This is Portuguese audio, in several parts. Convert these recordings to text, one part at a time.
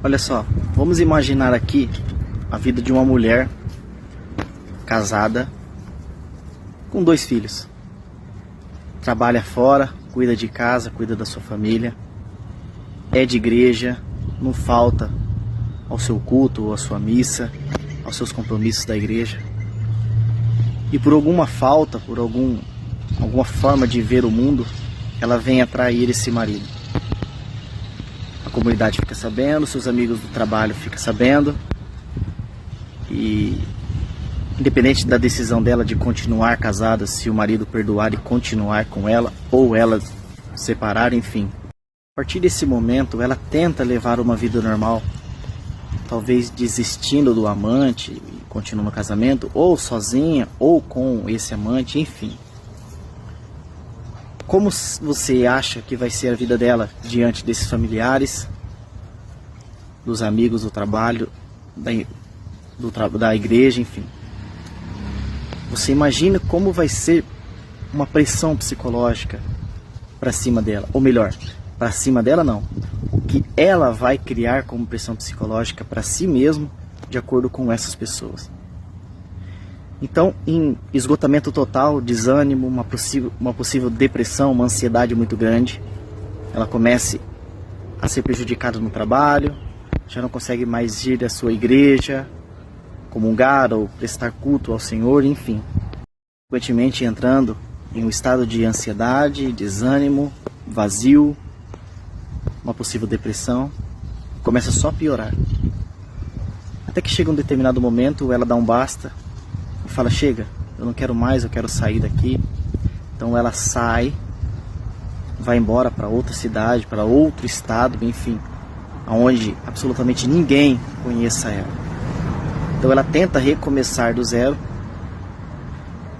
Olha só, vamos imaginar aqui a vida de uma mulher casada com 2 filhos. Trabalha fora, cuida de casa, cuida da sua família, é de igreja, não falta ao seu culto, à sua missa, aos seus compromissos da igreja. E por alguma falta, por alguma forma de ver o mundo, ela vem atrair esse marido. A comunidade fica sabendo, seus amigos do trabalho ficam sabendo. E independente da decisão dela de continuar casada, se o marido perdoar e continuar com ela, ou ela separar, enfim. A partir desse momento, ela tenta levar uma vida normal, talvez desistindo do amante e continuando no casamento, ou sozinha, ou com esse amante, enfim. Como você acha que vai ser a vida dela diante desses familiares, dos amigos do trabalho, da igreja, enfim? Você imagina como vai ser uma pressão psicológica para cima dela, ou melhor, para cima dela não, o que ela vai criar como pressão psicológica para si mesmo, de acordo com essas pessoas. Então, em esgotamento total, desânimo, uma possível depressão, uma ansiedade muito grande, ela comece a ser prejudicada no trabalho, já não consegue mais ir à sua igreja, comungar ou prestar culto ao Senhor, enfim. Frequentemente entrando em um estado de ansiedade, desânimo, vazio, uma possível depressão, começa só a piorar. Até que chega um determinado momento, ela dá um basta e fala: chega, eu não quero mais, eu quero sair daqui. Então ela sai, vai embora para outra cidade, para outro estado, enfim, onde absolutamente ninguém conheça ela. Então ela tenta recomeçar do zero.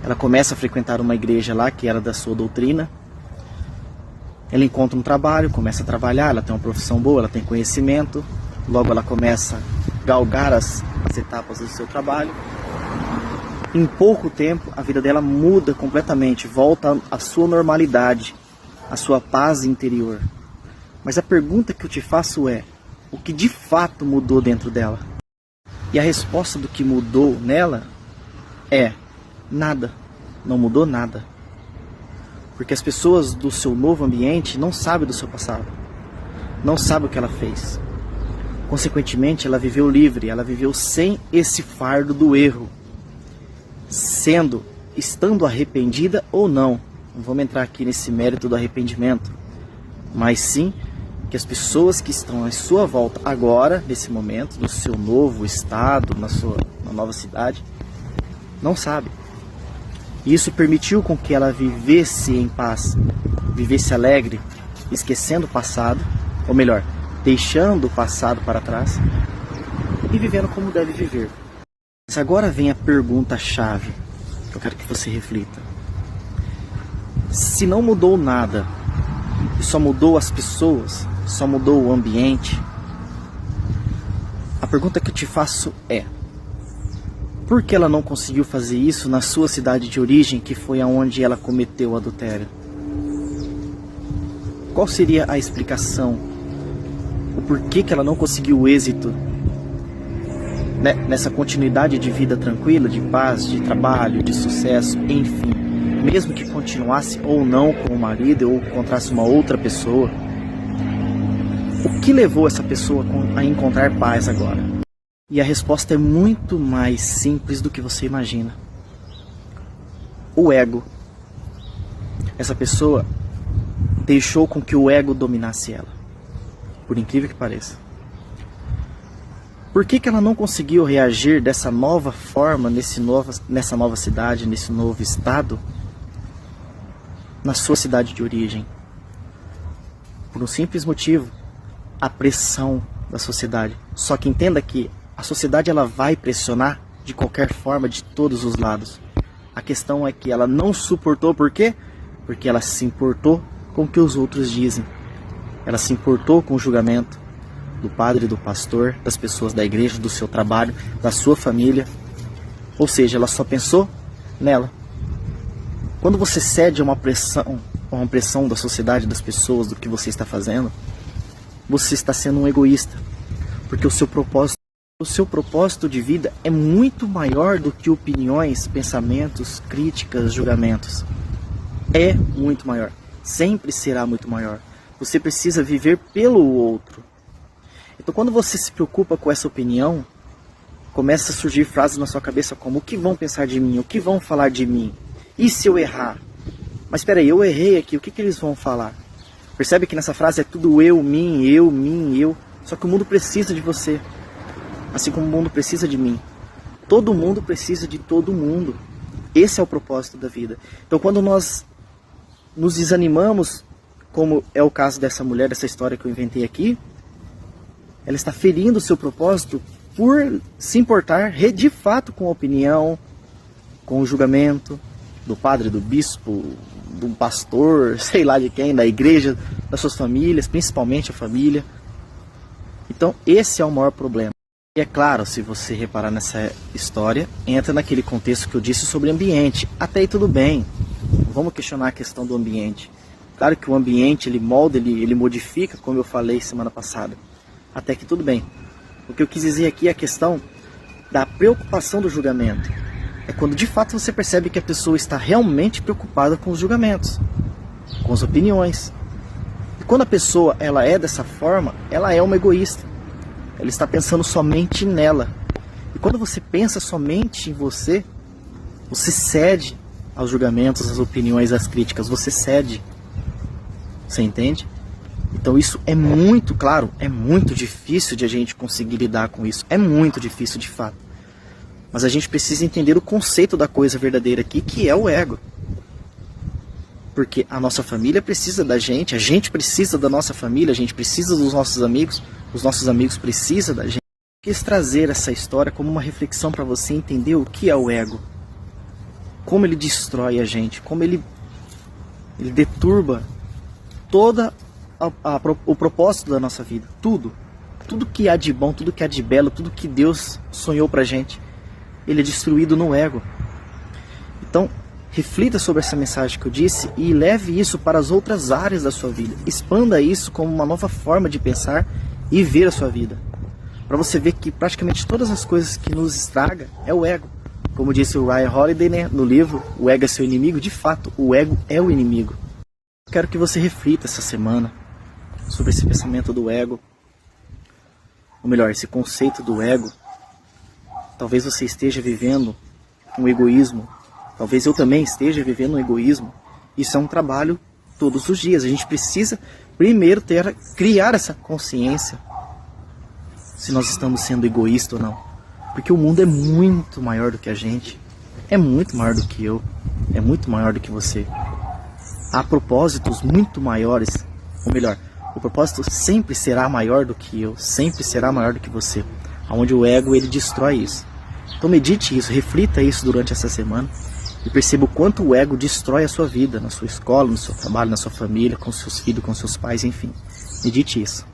Ela começa a frequentar uma igreja lá que era da sua doutrina. Ela encontra um trabalho, começa a trabalhar, ela tem uma profissão boa, ela tem conhecimento. Logo ela começa a galgar as etapas do seu trabalho. Em pouco tempo a vida dela muda completamente, volta à sua normalidade, à sua paz interior. Mas a pergunta que eu te faço é: o que de fato mudou dentro dela? E a resposta do que mudou nela é: nada, não mudou nada. Porque as pessoas do seu novo ambiente não sabem do seu passado, não sabem o que ela fez. Consequentemente, ela viveu livre, ela viveu sem esse fardo do erro, estando arrependida ou não. Não vamos entrar aqui nesse mérito do arrependimento, mas sim que as pessoas que estão à sua volta agora, nesse momento, no seu novo estado, na nova cidade, não sabem. E isso permitiu com que ela vivesse em paz, vivesse alegre, esquecendo o passado, ou melhor, deixando o passado para trás e vivendo como deve viver. Mas agora vem a pergunta-chave, que eu quero que você reflita. Se não mudou nada, e só mudou as pessoas, só mudou o ambiente, a pergunta que eu te faço é: por que ela não conseguiu fazer isso na sua cidade de origem, que foi aonde ela cometeu o adultério? Qual seria a explicação? O porquê que ela não conseguiu o êxito nessa continuidade de vida tranquila, de paz, de trabalho, de sucesso, enfim, mesmo que continuasse ou não com o marido ou encontrasse uma outra pessoa? O que levou essa pessoa a encontrar paz agora? E a resposta é muito mais simples do que você imagina. O ego. Essa pessoa deixou com que o ego dominasse ela, por incrível que pareça. Por que ela não conseguiu reagir dessa nova forma, nessa nova cidade, nesse novo estado, na sua cidade de origem? Por um simples motivo: a pressão da sociedade. Só que entenda que a sociedade ela vai pressionar de qualquer forma, de todos os lados. A questão é que ela não suportou. Por quê? Porque ela se importou com o que os outros dizem. Ela se importou com o julgamento do padre, do pastor, das pessoas da igreja, do seu trabalho, da sua família. Ou seja, ela só pensou nela. Quando você cede a uma pressão da sociedade, das pessoas, do que você está fazendo, você está sendo um egoísta. Porque o seu propósito de vida é muito maior do que opiniões, pensamentos, críticas, julgamentos. É muito maior. Sempre será muito maior. Você precisa viver pelo outro. Então quando você se preocupa com essa opinião, começa a surgir frases na sua cabeça como: o que vão pensar de mim? O que vão falar de mim? E se eu errar? Mas espera aí, eu errei aqui, o que eles vão falar? Percebe que nessa frase é tudo eu, mim, eu. Só que o mundo precisa de você. Assim como o mundo precisa de mim. Todo mundo precisa de todo mundo. Esse é o propósito da vida. Então quando nós nos desanimamos, como é o caso dessa mulher, dessa história que eu inventei aqui, ela está ferindo o seu propósito por se importar de fato com a opinião, com o julgamento do padre, do bispo, do pastor, sei lá de quem, da igreja, das suas famílias, principalmente a família. Então esse é o maior problema. E é claro, se você reparar nessa história, entra naquele contexto que eu disse sobre ambiente. Até aí tudo bem, vamos questionar a questão do ambiente. Claro que o ambiente ele molda, ele modifica, como eu falei semana passada. Até que tudo bem. O que eu quis dizer aqui é a questão da preocupação do julgamento. É quando de fato você percebe que a pessoa está realmente preocupada com os julgamentos, com as opiniões. E quando a pessoa ela é dessa forma, ela é uma egoísta. Ela está pensando somente nela. E quando você pensa somente em você, você cede aos julgamentos, às opiniões, às críticas. Você cede. Você entende? Então isso é muito, claro, é muito difícil de a gente conseguir lidar com isso. É muito difícil de fato. Mas a gente precisa entender o conceito da coisa verdadeira aqui, que é o ego. Porque a nossa família precisa da gente, a gente precisa da nossa família, a gente precisa dos nossos amigos, os nossos amigos precisam da gente. Eu quis trazer essa história como uma reflexão para você entender o que é o ego. Como ele destrói a gente, como ele deturba toda o propósito da nossa vida. Tudo que há de bom, tudo que há de belo, tudo que Deus sonhou pra gente, ele é destruído no ego. Então, reflita sobre essa mensagem que eu disse e leve isso para as outras áreas da sua vida. Expanda isso como uma nova forma de pensar e ver a sua vida. Para você ver que praticamente todas as coisas que nos estraga é o ego. Como disse o Ryan Holiday, né, no livro O Ego é Seu Inimigo, de fato, o ego é o inimigo. Quero que você reflita essa semana sobre esse pensamento do ego. Ou melhor, esse conceito do ego. Talvez você esteja vivendo um egoísmo. Talvez eu também esteja vivendo um egoísmo. Isso é um trabalho todos os dias. A gente precisa primeiro criar essa consciência se nós estamos sendo egoístas ou não. Porque o mundo é muito maior do que a gente. É muito maior do que eu. É muito maior do que você. Há propósitos muito maiores. Ou melhor, o propósito sempre será maior do que eu. Sempre será maior do que você. Onde o ego ele destrói isso. Então medite isso, reflita isso durante essa semana. E perceba o quanto o ego destrói a sua vida, na sua escola, no seu trabalho, na sua família, com seus filhos, com seus pais, enfim. Medite isso.